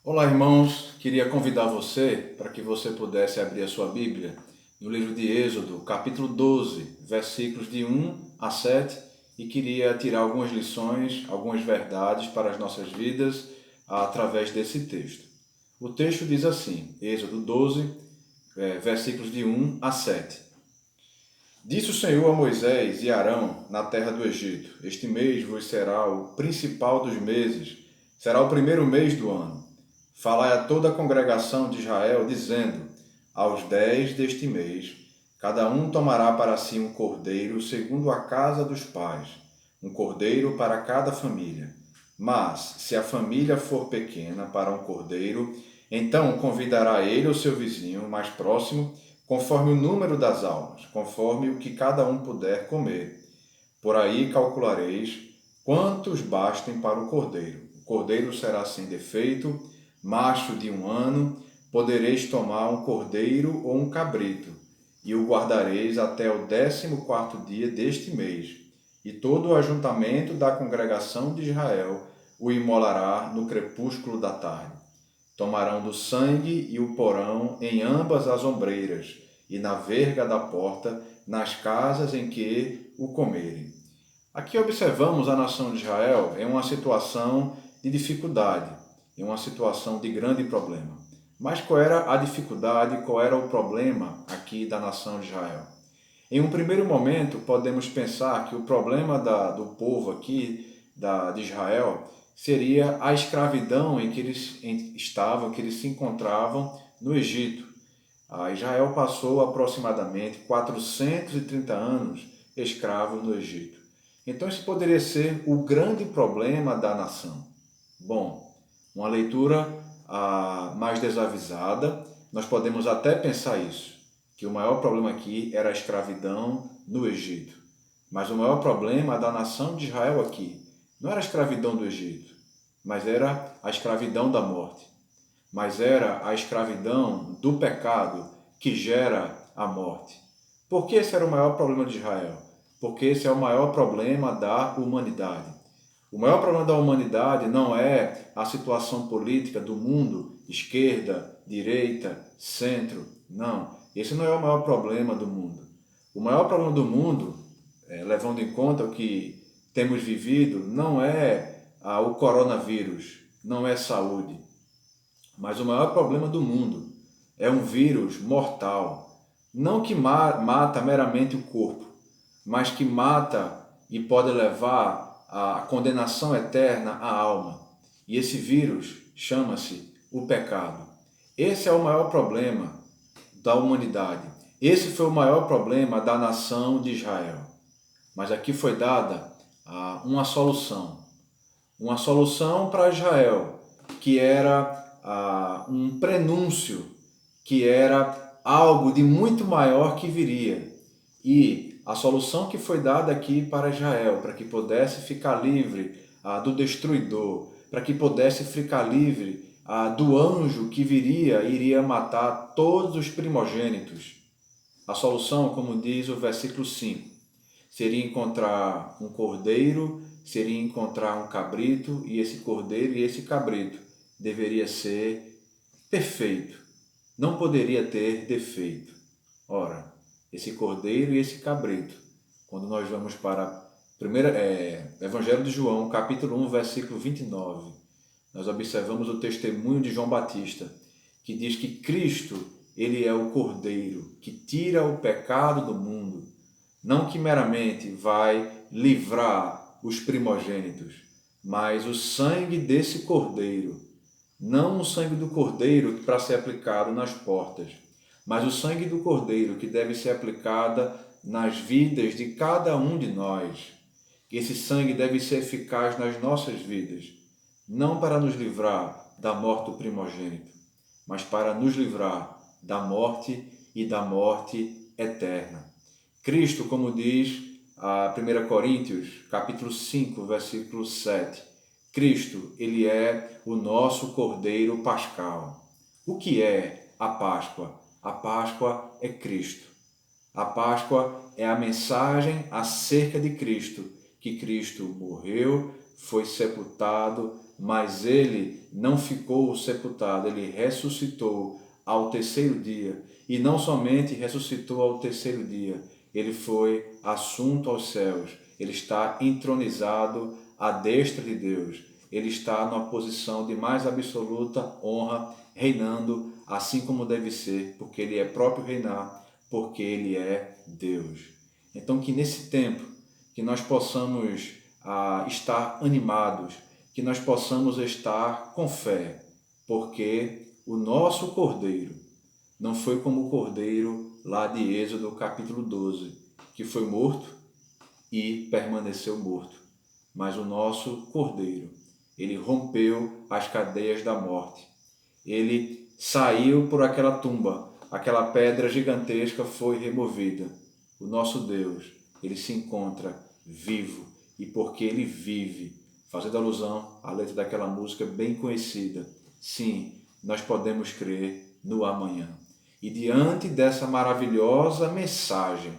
Olá, irmãos. Queria convidar você para que você pudesse abrir a sua Bíblia no livro de Êxodo, capítulo 12, versículos de 1 a 7, e queria tirar algumas lições, algumas verdades para as nossas vidas através desse texto. O texto diz assim, Êxodo 12, versículos de 1 a 7. Disse o Senhor a Moisés e Arão na terra do Egito: Este mês vos será o principal dos meses, será o primeiro mês do ano. Falai a toda a congregação de Israel, dizendo: Aos 10 deste mês, cada um tomará para si um cordeiro segundo a casa dos pais, um cordeiro para cada família. Mas, se a família for pequena para um cordeiro, então convidará ele o seu vizinho mais próximo, conforme o número das almas, conforme o que cada um puder comer. Por aí calculareis quantos bastem para o cordeiro. O cordeiro será sem defeito, macho de 1 ano. Podereis tomar um cordeiro ou um cabrito, e o guardareis até o 14º dia deste mês. E todo o ajuntamento da congregação de Israel o imolará no crepúsculo da tarde. Tomarão do sangue e o porão em ambas as ombreiras e na verga da porta, nas casas em que o comerem. Aqui observamos a nação de Israel em uma situação de dificuldade, em uma situação de grande problema. Mas qual era a dificuldade, qual era o problema aqui da nação de Israel? Em um primeiro momento, podemos pensar que o problema do povo aqui, de Israel, seria a escravidão em que eles estavam, que eles se encontravam no Egito. Israel passou aproximadamente 430 anos escravo no Egito. Então, esse poderia ser o grande problema da nação. Bom, uma leitura mais desavisada, nós podemos até pensar isso, que o maior problema aqui era a escravidão no Egito. Mas o maior problema da nação de Israel aqui não era a escravidão do Egito, mas era a escravidão da morte. Mas era a escravidão do pecado que gera a morte. Por que esse era o maior problema de Israel? Porque esse é o maior problema da humanidade. O maior problema da humanidade não é a situação política do mundo, esquerda, direita, centro. Não, esse não é o maior problema do mundo. O maior problema do mundo, levando em conta o que temos vivido, não é o coronavírus, não é saúde. Mas o maior problema do mundo é um vírus mortal, não que mata meramente o corpo, mas que mata e pode levar à condenação eterna à alma. E esse vírus chama-se o pecado. Esse é o maior problema da humanidade. Esse foi o maior problema da nação de Israel. Mas aqui foi dada uma solução para Israel, que era um prenúncio, que era algo de muito maior que viria. E a solução que foi dada aqui para Israel, para que pudesse ficar livre do destruidor, para que pudesse ficar livre do anjo que iria matar todos os primogênitos. A solução, como diz o versículo 5, seria encontrar um cordeiro, seria encontrar um cabrito, e esse cordeiro e esse cabrito deveria ser perfeito, não poderia ter defeito. Ora, esse cordeiro e esse cabrito, quando nós vamos para Evangelho de João, capítulo 1, versículo 29, nós observamos o testemunho de João Batista, que diz que Cristo, ele é o cordeiro que tira o pecado do mundo, não que meramente vai livrar os primogênitos, mas o sangue desse cordeiro, não o sangue do cordeiro para ser aplicado nas portas, mas o sangue do cordeiro que deve ser aplicado nas vidas de cada um de nós. Esse sangue deve ser eficaz nas nossas vidas, não para nos livrar da morte do primogênito, mas para nos livrar da morte e da morte eterna. Cristo, como diz a 1 Coríntios, capítulo 5, versículo 7, Cristo, ele é o nosso Cordeiro Pascal. O que é a Páscoa? A Páscoa é Cristo. A Páscoa é a mensagem acerca de Cristo, que Cristo morreu, foi sepultado, mas ele não ficou sepultado, ele ressuscitou ao terceiro dia. E não somente ressuscitou ao terceiro dia, ele foi assunto aos céus, ele está entronizado à destra de Deus, ele está numa posição de mais absoluta honra, reinando assim como deve ser, porque ele é próprio reinar, porque ele é Deus. Então que nesse tempo, que nós possamos estar animados, que nós possamos estar com fé, porque o nosso Cordeiro não foi como o Cordeiro lá de Êxodo capítulo 12, que foi morto e permaneceu morto. Mas o nosso Cordeiro, ele rompeu as cadeias da morte. Ele saiu por aquela tumba, aquela pedra gigantesca foi removida. O nosso Deus, ele se encontra vivo, e porque ele vive, fazendo alusão à letra daquela música bem conhecida, sim, nós podemos crer no amanhã. E diante dessa maravilhosa mensagem,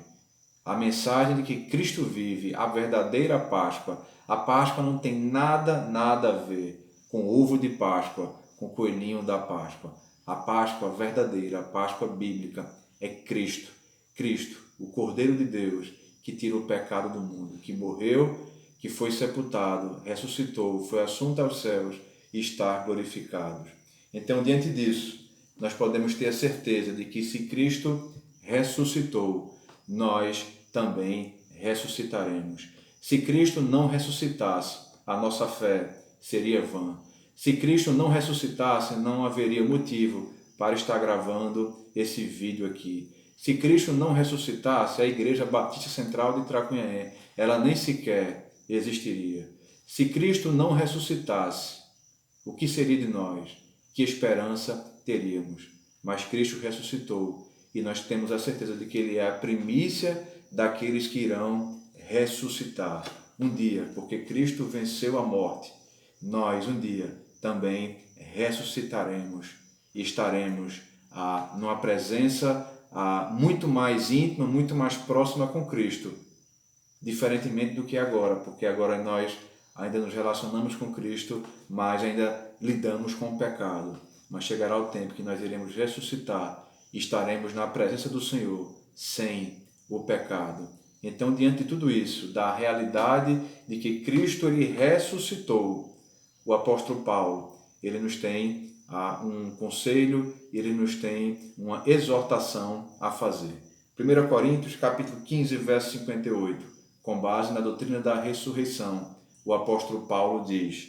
a mensagem de que Cristo vive, a verdadeira Páscoa, a Páscoa não tem nada a ver com ovo de Páscoa, com coelhinho da Páscoa. A Páscoa verdadeira, a Páscoa bíblica é Cristo. Cristo, o Cordeiro de Deus, que tira o pecado do mundo, que morreu, que foi sepultado, ressuscitou, foi assunto aos céus e está glorificado. Então, diante disso, nós podemos ter a certeza de que se Cristo ressuscitou, nós também ressuscitaremos. Se Cristo não ressuscitasse, a nossa fé seria vã. Se Cristo não ressuscitasse, não haveria motivo para estar gravando esse vídeo aqui. Se Cristo não ressuscitasse, a Igreja Batista Central de Tracunhaém, ela nem sequer existiria. Se Cristo não ressuscitasse, o que seria de nós? Que esperança teríamos? Mas Cristo ressuscitou e nós temos a certeza de que Ele é a primícia daqueles que irão ressuscitar um dia, porque Cristo venceu a morte. Nós um dia também ressuscitaremos e estaremos numa presença muito mais íntima, muito mais próxima com Cristo, diferentemente do que agora, porque agora nós ainda nos relacionamos com Cristo, mas ainda lidamos com o pecado. Mas chegará o tempo que nós iremos ressuscitar e estaremos na presença do Senhor sem o pecado. Então, diante de tudo isso, da realidade de que Cristo ele ressuscitou, o apóstolo Paulo, ele nos tem um conselho, ele nos tem uma exortação a fazer. 1 Coríntios, capítulo 15, verso 58, com base na doutrina da ressurreição, o apóstolo Paulo diz: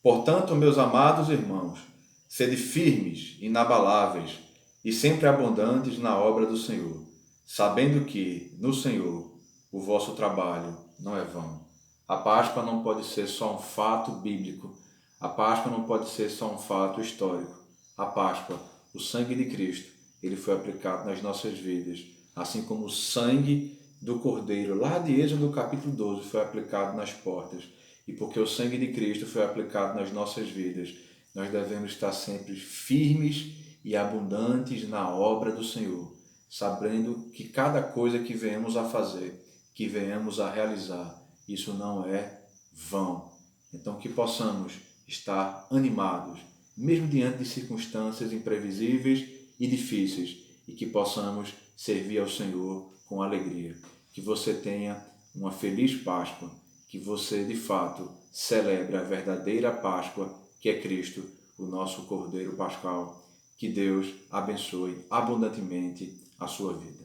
portanto, meus amados irmãos, sede firmes, inabaláveis e sempre abundantes na obra do Senhor, sabendo que, no Senhor, o vosso trabalho não é vão. A Páscoa não pode ser só um fato bíblico. A Páscoa não pode ser só um fato histórico. A Páscoa, o sangue de Cristo, ele foi aplicado nas nossas vidas, assim como o sangue do Cordeiro, lá de Êxodo capítulo 12, foi aplicado nas portas. E porque o sangue de Cristo foi aplicado nas nossas vidas, nós devemos estar sempre firmes e abundantes na obra do Senhor, sabendo que cada coisa que venhamos a fazer, que venhamos a realizar, isso não é vão. Então que possamos estar animados, mesmo diante de circunstâncias imprevisíveis e difíceis, e que possamos servir ao Senhor com alegria. Que você tenha uma feliz Páscoa, que você de fato celebre a verdadeira Páscoa, que é Cristo, o nosso Cordeiro Pascal. Que Deus abençoe abundantemente a sua vida.